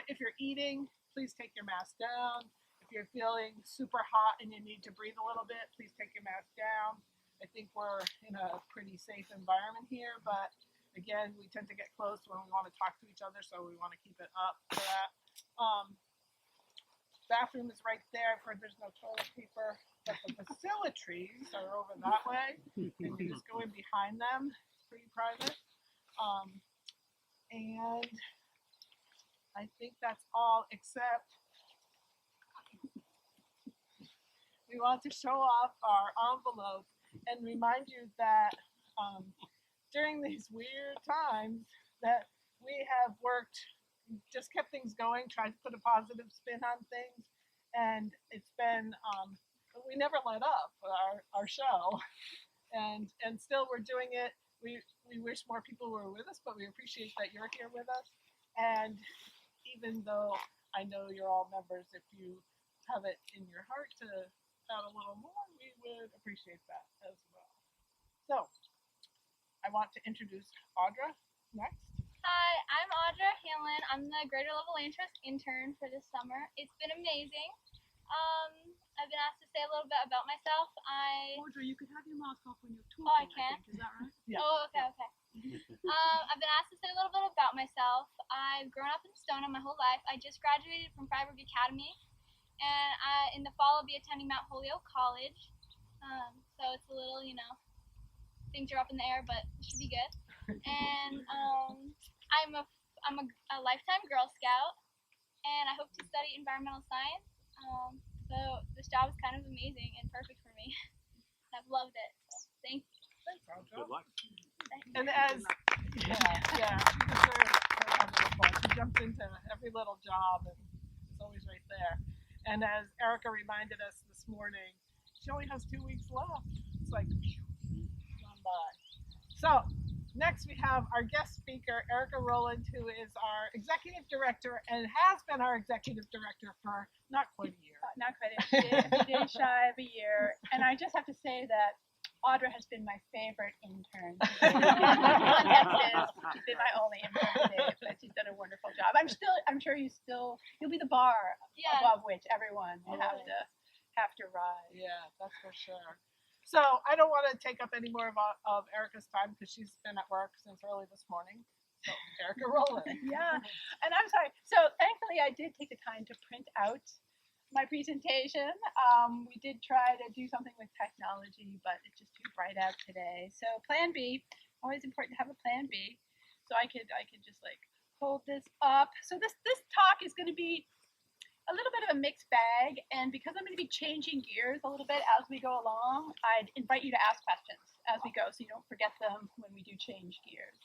if you're eating, please take your mask down. If you're feeling super hot and you need to breathe a little bit, please take your mask down. I think we're in a pretty safe environment here, but again, we tend to get close when we want to talk to each other, so we want to keep it up for that. Bathroom is right there for there's no toilet paper, but the facilities are over that way, and you just go in behind them. It's pretty private. And I think that's all, except we want to show off our envelope and remind you that during these weird times that we have worked, just kept things going, tried to put a positive spin on things, and it's been, we never let up our show, and still we're doing it. We wish more people were with us, but we appreciate that you're here with us, and even though I know you're all members, if you have it in your heart to add a little more, we would appreciate that as well. So, I want to introduce Audra next. Hi, I'm Audra Hanlon. I'm the Greater Lovell Land Trust intern for this summer. It's been amazing. I've been asked to say a little bit about myself. Audra, you could have your mask off when you're talking. Oh, I can? Is that right? Yeah. Oh, okay. I've been asked to say a little bit about myself. I've grown up in Stoneham my whole life. I just graduated from Freiburg Academy, and in the fall I'll be attending Mount Holyoke College. So it's a little, things are up in the air, but it should be good. And I'm a lifetime Girl Scout, and I hope to study environmental science. So this job is kind of amazing and perfect for me. I've loved it. So thank you. Thanks, Audra. Good luck. And as she deserves her applause. She jumps into every little job, and it's always right there. And as Erika reminded us this morning, she only has 2 weeks left. It's like gone by. So next we have our guest speaker, Erika Rowland, who is our executive director and has been our executive director for not quite a year. Not quite a day shy of a year. And I just have to say that Audra has been my favorite intern. She's been my only intern today, but she's done a wonderful job. I'm sure you'll be the bar above which everyone will have to rise. Yeah, that's for sure. So I don't want to take up any more of Erika's time because she's been at work since early this morning. So Erika Rowland. Yeah, and I'm sorry. So thankfully I did take the time to print out my presentation. We did try to do something with technology, but it's just too bright out today. So plan B, always important to have a plan B. So I could just like hold this up. So this talk is going to be a little bit of a mixed bag, and because I'm going to be changing gears a little bit as we go along, I'd invite you to ask questions as we go so you don't forget them when we do change gears.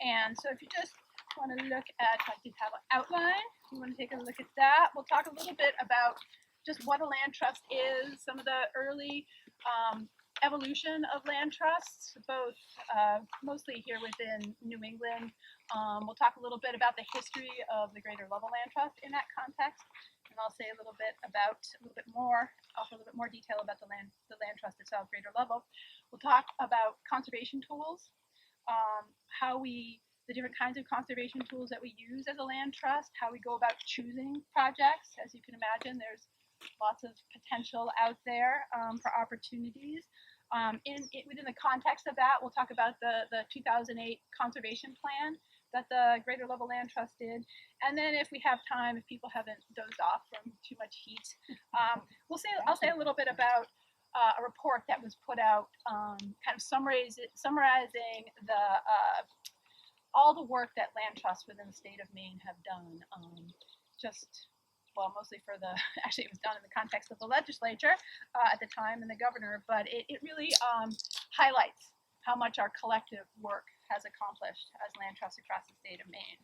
And so if you just want to look at, I did have an outline, if you want to take a look at that, we'll talk a little bit about just what a land trust is, some of the early evolution of land trusts, both mostly here within New England. We'll talk a little bit about the history of the Greater Lovell Land Trust in that context, and I'll say a little bit more detail about the land trust itself, Greater Lovell. We'll talk about conservation tools, the different kinds of conservation tools that we use as a land trust, how we go about choosing projects. As you can imagine, there's lots of potential out there for opportunities. Within the context of that, we'll talk about the 2008 conservation plan that the Greater Lovell Land Trust did. And then if we have time, if people haven't dozed off from too much heat, I'll say a little bit about a report that was put out kind of summarizing all the work that land trusts within the state of Maine have done. Mostly actually it was done in the context of the legislature at the time and the governor, but it really highlights how much our collective work has accomplished as land trusts across the state of Maine.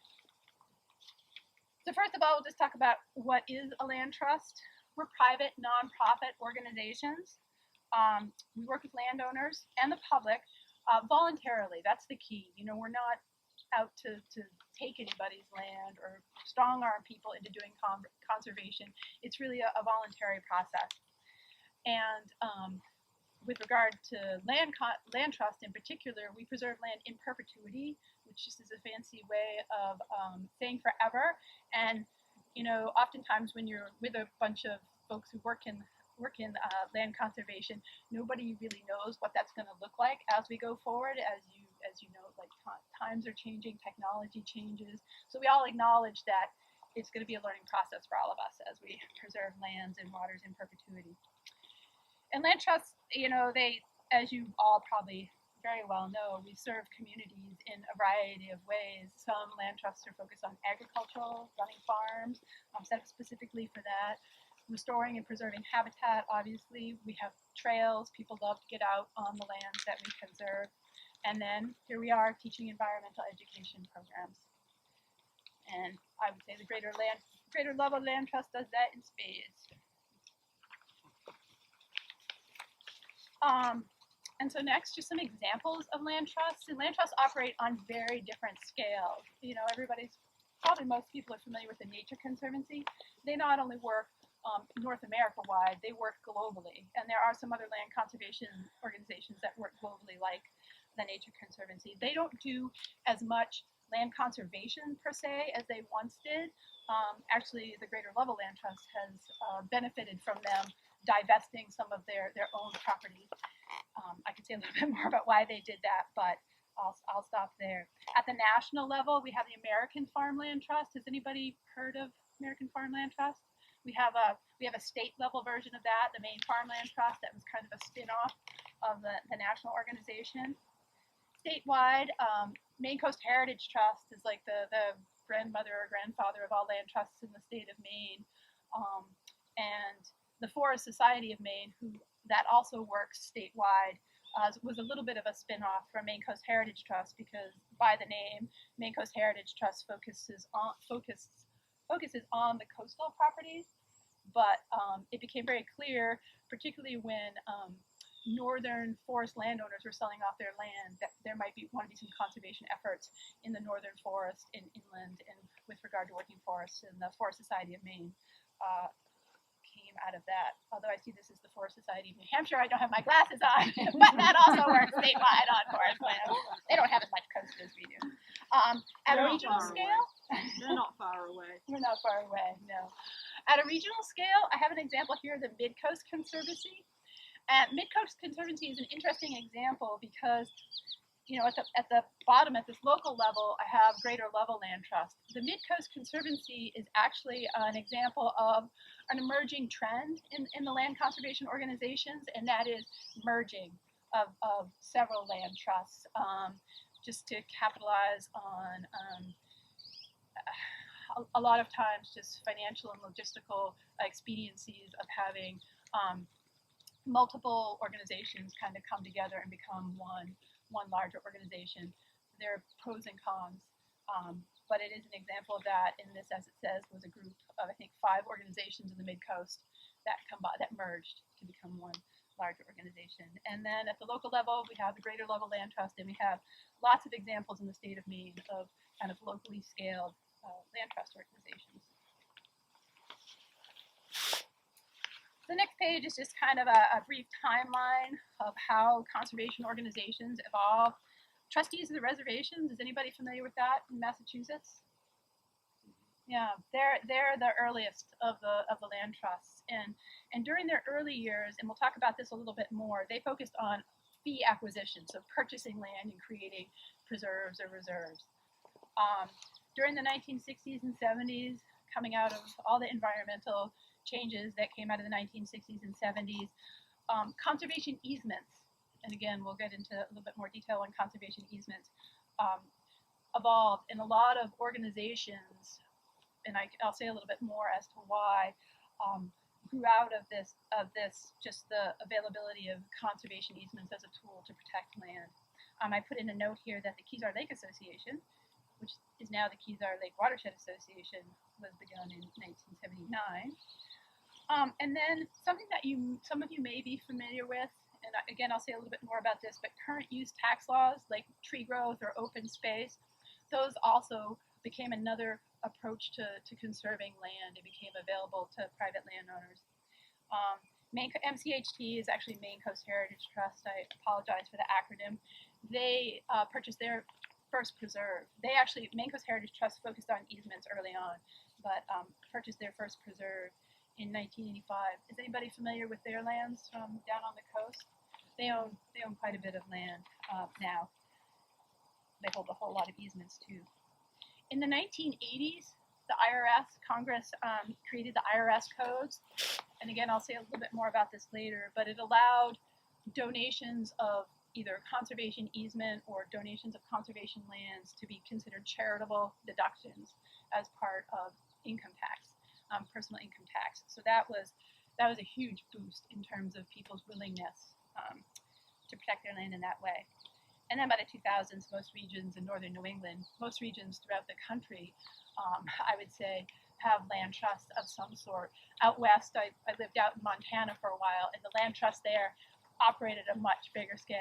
So first of all, we'll just talk about what is a land trust. We're private, nonprofit organizations. We work with landowners and the public voluntarily. That's the key. We're not out to take anybody's land or strong arm people into doing conservation. It's really a voluntary process. And with regard to land trust in particular, we preserve land in perpetuity, which just is a fancy way of saying forever. And oftentimes when you're with a bunch of folks who work in land conservation, nobody really knows what that's going to look like as we go forward. As you know, like times are changing, technology changes, so we all acknowledge that it's going to be a learning process for all of us as we preserve lands and waters in perpetuity. And land trusts, they, as you all probably very well know, we serve communities in a variety of ways. Some land trusts are focused on agricultural, running farms, set up specifically for that. Restoring and preserving habitat, obviously. We have trails. People love to get out on the lands that we conserve. And then here we are teaching environmental education programs. And I would say the Greater Lovell Land Trust does that in spades. And so next, just some examples of land trusts. And land trusts operate on very different scales. Most people are familiar with the Nature Conservancy. They not only work North America wide, they work globally. And there are some other land conservation organizations that work globally, like the Nature Conservancy. They don't do as much land conservation per se as they once did. Actually, the Greater Lovell Land Trust has benefited from them divesting some of their own property. I can say a little bit more about why they did that, but I'll stop there. At the national level, we have the American Farmland Trust. Has anybody heard of American Farmland Trust? We have a state level version of that, the Maine Farmland Trust, that was kind of a spin-off of the national organization. Statewide, Maine Coast Heritage Trust is like the grandmother or grandfather of all land trusts in the state of Maine. And the Forest Society of Maine, that also works statewide, was a little bit of a spin-off from Maine Coast Heritage Trust, because by the name, Maine Coast Heritage Trust focuses on the coastal properties, but it became very clear, particularly when northern forest landowners were selling off their land, that there might want to be some conservation efforts in the northern forest and inland, and with regard to working forests. And the Forest Society of Maine came out of that. Although I see this is the Forest Society of New Hampshire, I don't have my glasses on, but that also works statewide on forest land. They don't have as much coast as we do. At a regional scale, they're not far away. We're not far away, no. At a regional scale, I have an example here, the Mid-Coast Conservancy. Mid-Coast Conservancy is an interesting example because, at the bottom, at this local level, I have Greater Lovell Land Trust. The Mid-Coast Conservancy is actually an example of an emerging trend in the land conservation organizations, and that is merging of several land trusts, just to capitalize on a lot of times just financial and logistical expediencies of having multiple organizations kind of come together and become one larger organization. There are pros and cons, but it is an example of that. And this, as it says, was a group of, I think, 5 organizations in the Mid-Coast that merged to become one larger organization. And then at the local level, we have the Greater Lovell Land Trust, and we have lots of examples in the state of Maine of kind of locally scaled land trust organizations. The next page is just kind of a brief timeline of how conservation organizations evolve. Trustees of the reservations, is anybody familiar with that in Massachusetts? Yeah, they're the earliest of the land trusts, and during their early years, and we'll talk about this a little bit more, they focused on fee acquisition, so purchasing land and creating preserves or reserves. During the 1960s and 70s, coming out of all the environmental changes that came out of the 1960s and 70s, conservation easements, and again, we'll get into a little bit more detail on conservation easements, evolved, and a lot of organizations, and I'll say a little bit more as to why, grew out of this, just the availability of conservation easements as a tool to protect land. I put in a note here that the Keysar Lake Association, which is now the Keysar Lake Watershed Association, was begun in 1979. And then something that some of you may be familiar with, and again, I'll say a little bit more about this, but current use tax laws like tree growth or open space, those also became another approach to conserving land. It became available to private landowners. MCHT is actually Maine Coast Heritage Trust. I apologize for the acronym. They purchased their first preserve. Maine Coast Heritage Trust focused on easements early on, but purchased their first preserve in 1985. Is anybody familiar with their lands down on the coast? They own quite a bit of land now. They hold a whole lot of easements too. In the 1980s, the Congress created the IRS codes. And again, I'll say a little bit more about this later, but it allowed donations of either conservation easement or donations of conservation lands to be considered charitable deductions as part of income tax, personal income tax. So that was a huge boost in terms of people's willingness to protect their land in that way. And then by the 2000s, most regions in northern New England, most regions throughout the country, I would say, have land trusts of some sort. Out west, I lived out in Montana for a while, and the land trust there operated at a much bigger scale.